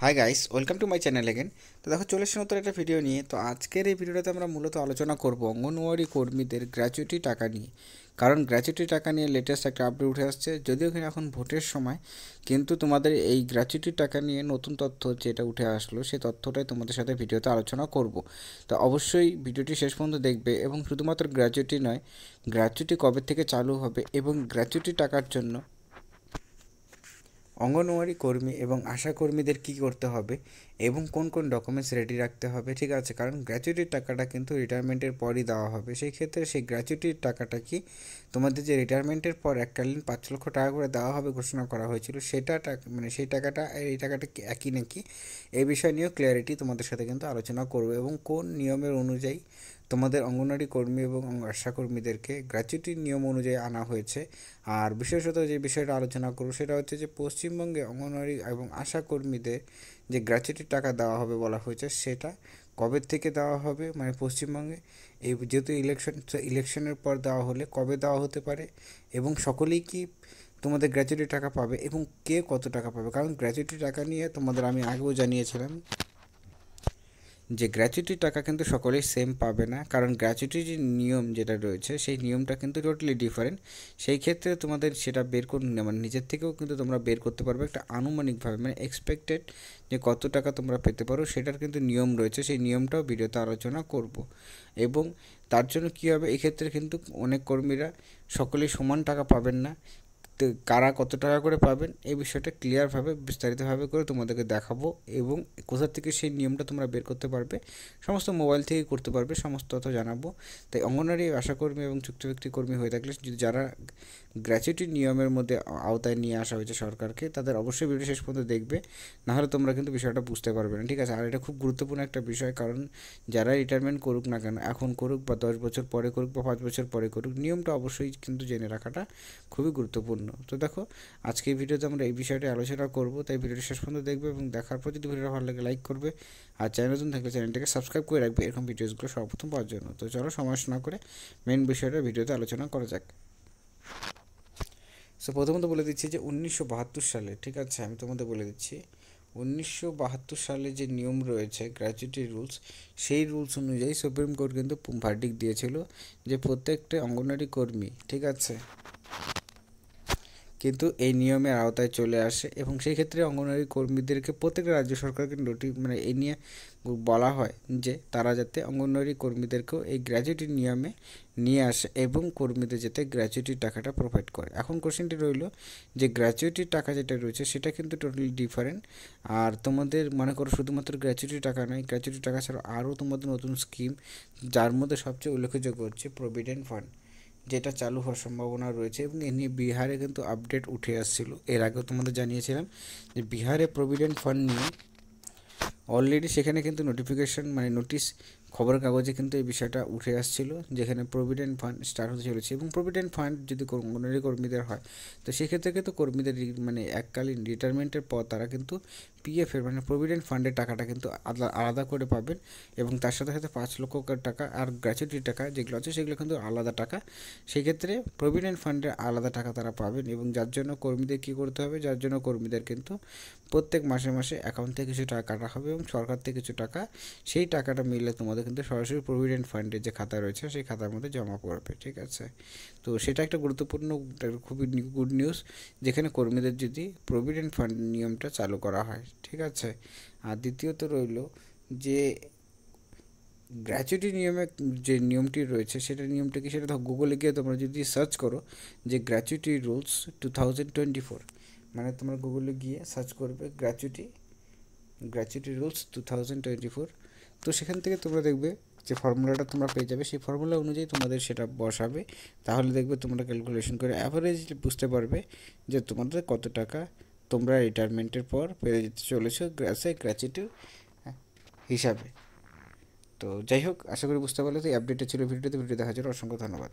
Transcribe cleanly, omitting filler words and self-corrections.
Hi guys, welcome to my channel again. তো দেখো, চলে এসেছি নতুন একটা ভিডিও নিয়ে। তো আজকের এই ভিডিওটাতে আমরা মূলত আলোচনা করব অঙ্গনওয়াড়ি কর্মীদের গ্র্যাচুইটি টাকা নিয়ে। কারণ গ্র্যাচুইটি টাকা নিয়ে লেটেস্ট একটা আপডেট উঠে আসছে, যদিও কিনা এখন ভোটের সময়, কিন্তু তোমাদের এই গ্র্যাচুইটি টাকা নিয়ে নতুন তথ্য যেটা উঠে আসলো সেই তথ্যটাই তোমাদের সাথে ভিডিওতে আলোচনা করব। তো অবশ্যই ভিডিওটি শেষ পর্যন্ত দেখবে, এবং শুধুমাত্র গ্র্যাচুইটি নয়, গ্র্যাচুইটি কবে থেকে চালু হবে এবং গ্র্যাচুইটি টাকার জন্য অঙ্গনওয়াড়ি কর্মী এবং আশা কর্মীদের কী করতে হবে এবং কোন কোন ডকুমেন্টস রেডি রাখতে হবে, ঠিক আছে। কারণ গ্র্যাচুইটির টাকাটা কিন্তু রিটায়ারমেন্টের পরই দেওয়া হবে। সেই ক্ষেত্রে সেই গ্র্যাচুইটির টাকাটা কি তোমাদের যে রিটায়ারমেন্টের পর এককালীন 5 লক্ষ টাকা করে দেওয়া হবে ঘোষণা করা হয়েছিল, সেটা মানে সেই টাকাটা এই টাকাটা কি একই নাকি, এই বিষয় নিয়েও ক্লিয়ারিটি তোমাদের সাথে কিন্তু আলোচনা করবো, এবং কোন নিয়মের অনুযায়ী তোমাদের অঙ্গনওয়াড়ি কর্মী এবং আশা কর্মীদেরকে গ্র্যাচুইটির নিয়ম অনুযায়ী আনা হয়েছে। আর বিশেষত যে বিষয়টা আলোচনা করব সেটা হচ্ছে যে পশ্চিমবঙ্গে অঙ্গনওয়াড়ি এবং আশা কর্মীদের যে গ্র্যাচুইটির টাকা দেওয়া হবে বলা হয়েছে, সেটা কবে থেকে দেওয়া হবে, মানে পশ্চিমবঙ্গে এই যেহেতু ইলেকশনের পর দেওয়া হলে কবে দেওয়া হতে পারে, এবং সকলেই কি তোমাদের গ্র্যাচুইটি টাকা পাবে এবং কে কত টাকা পাবে। কারণ গ্র্যাচুইটি টাকা নিয়ে তোমাদের আমি আগেও জানিয়েছিলাম যে গ্র্যাচুইটির টাকা কিন্তু সকলেই সেম পাবে না, কারণ গ্র্যাচুইটির যে নিয়ম যেটা রয়েছে সেই নিয়মটা কিন্তু টোটালি ডিফারেন্ট। সেই ক্ষেত্রে তোমাদের সেটা বের করে মানে নিজের থেকেও কিন্তু তোমরা বের করতে পারবে একটা আনুমানিকভাবে, মানে এক্সপেক্টেড যে কত টাকা তোমরা পেতে পারো, সেটার কিন্তু নিয়ম রয়েছে। সেই নিয়মটাও ভিডিওতে আলোচনা করব। এবং তার জন্য কী হবে, এক্ষেত্রে কিন্তু অনেক কর্মীরা সকলেই সমান টাকা পাবেন না। তো কারা কত টাকা করে পাবেন এই বিষয়টা ক্লিয়ারভাবে বিস্তারিতভাবে করে তোমাদেরকে দেখাবো, এবং কোথা থেকে সেই নিয়মটা তোমরা বের করতে পারবে সমস্ত মোবাইল থেকেই করতে পারবে, সমস্ত তথ্য জানাবো। তাই অঙ্গনওয়াড়ি আশাকর্মী এবং চুক্তিভিত্তিক কর্মী হয়ে থাকলে যারা গ্র্যাচুইটি নিয়মের মধ্যে আওতায় নিয়ে আসা হয়েছে সরকারকে, তাদের অবশ্যই ভিডিও শেষ পর্যন্ত দেখবে, নাহলে তোমরা কিন্তু বিষয়টা বুঝতে পারবে না, ঠিক আছে। আর এটা খুব গুরুত্বপূর্ণ একটা বিষয়, কারণ যারা রিটায়ারমেন্ট করুক না কেন, এখন করুক বা 10 বছর পরে করুক বা 5 বছর পরে করুক, নিয়মটা অবশ্যই কিন্তু জেনে রাখাটা খুবই গুরুত্বপূর্ণ। তো দেখো, আজকে এই ভিডিওতে আমরা এই বিষয়টি আলোচনা করব, তাই ভিডিওটি শেষ পর্যন্ত দেখবে, এবং দেখার পর যদি ভিডিওটা ভালো লাগে লাইক করবে, আর চ্যানেল নতুন থাকলে চ্যানেলটাকে সাবস্ক্রাইব করে রাখবে এরকম ভিডিওসগুলো সর্বপ্রথম পাওয়ার জন্য। তো চলো, সময় না করে মেন বিষয়টা ভিডিওতে আলোচনা করা যাক। সো প্রথমত বলে দিচ্ছি যে 1972 সালে, ঠিক আছে, আমি তোমাদের বলে দিচ্ছি 1972 সালে যে নিয়ম রয়েছে গ্র্যাচুইটি রুলস, সেই রুলস অনুযায়ী সুপ্রিম কোর্ট কিন্তু ভার্ডিক্ট দিয়েছিল যে প্রত্যেকটা অঙ্গনওয়াড়ি কর্মী, ঠিক আছে, কিন্তু এই নিয়মের আওতায় চলে আসে, এবং সেই ক্ষেত্রে অঙ্গনওয়াড়ি কর্মীদেরকে প্রত্যেকটা রাজ্য সরকারকে মানে এই নিয়ে বলা হয় যে তারা যাতে অঙ্গনওয়াড়ি কর্মীদেরকেও এই গ্র্যাচুইটি নিয়মে নিয়ে আসে এবং কর্মীদের যাতে গ্র্যাচুইটির টাকাটা প্রোভাইড করে। এখন কোশ্চেনটি রইল যে গ্র্যাচুইটির টাকা যেটা রয়েছে সেটা কিন্তু টোটালি ডিফারেন্ট। আর তোমাদের মনে করো শুধুমাত্র গ্র্যাচুইটি টাকা নয়, গ্র্যাচুইটি টাকা ছাড়া আরও তোমাদের নতুন স্কিম, যার মধ্যে সবচেয়ে উল্লেখযোগ্য হচ্ছে প্রভিডেন্ট ফান্ড, যেটা চালু হওয়ার সম্ভাবনা রয়েছে। এবং এ নিয়ে বিহারে কিন্তু আপডেট উঠে আসছিলো, এর আগেও তোমাদের জানিয়েছিলাম যে বিহারে প্রভিডেন্ট ফান্ড নিয়ে অলরেডি সেখানে কিন্তু নোটিফিকেশন, মানে নোটিশ, খবরের কাগজে কিন্তু এই বিষয়টা উঠে আসছিল, যেখানে প্রভিডেন্ট ফান্ড স্টার্ট হতে চলেছে। এবং প্রভিডেন্ট ফান্ড যদি অঙ্গনওয়াড়ি কর্মীদের হয়, তো সেক্ষেত্রে কিন্তু কর্মীদের মানে এককালীন রিটায়ারমেন্টের পর তারা কিন্তু পিএফের মানে প্রভিডেন্ট ফান্ডের টাকাটা কিন্তু আলাদা করে পাবেন, এবং তার সাথে সাথে 5 লক্ষ টাকা আর গ্র্যাচুইটি টাকা যেগুলো আছে সেগুলো কিন্তু আলাদা টাকা। সেক্ষেত্রে প্রভিডেন্ট ফান্ডের আলাদা টাকা তারা পাবেন, এবং যার জন্য কর্মীদের কী করতে হবে, যার জন্য কর্মীদের কিন্তু প্রত্যেক মাসে মাসে অ্যাকাউন্ট থেকে কিছু টাকা কাটা হবে, এবং সরকার থেকে কিছু টাকা, সেই টাকাটা মিললে তোমাদের কিন্তু সরাসরি প্রভিডেন্ট ফান্ডের যে খাতা রয়েছে সেই খাতার মধ্যে জমা পড়বে, ঠিক আছে। তো সেটা একটা গুরুত্বপূর্ণ, খুবই গুড নিউজ, যেখানে কর্মীদের যদি প্রভিডেন্ট ফান্ড নিয়মটা চালু করা হয়, ঠিক আছে। আর দ্বিতীয়ত রইল যে গ্র্যাচুইটি নিয়মে যে নিয়মটি রয়েছে সেটা নিয়মটা কি, সেটা গুগলে গিয়ে তোমরা যদি সার্চ করো যে গ্র্যাচুইটি রুলস 2024, মানে তোমরা গুগলে গিয়ে সার্চ করবে গ্র্যাচুইটি রুলস 2024, তো সেখান থেকে তোমরা দেখবে যে ফর্মুলাটা তোমরা পেয়ে যাবে। সেই ফর্মুলা অনুযায়ী তোমাদের সেটা বসাবে, তাহলে দেখবে তোমরা ক্যালকুলেশন করে অ্যাভারেজ বুঝতে পারবে যে তোমাদের কত টাকা তোমরা রিটায়ারমেন্টের পর পেয়ে যেতে চলেছো গ্র্যাচুইটির হিসাবে। তো যাই হোক, আশা করি বুঝতে পারলে। তো এই আপডেটটা ছিল ভিডিওতে। ভিডিও দেখার জন্য অসংখ্য ধন্যবাদ।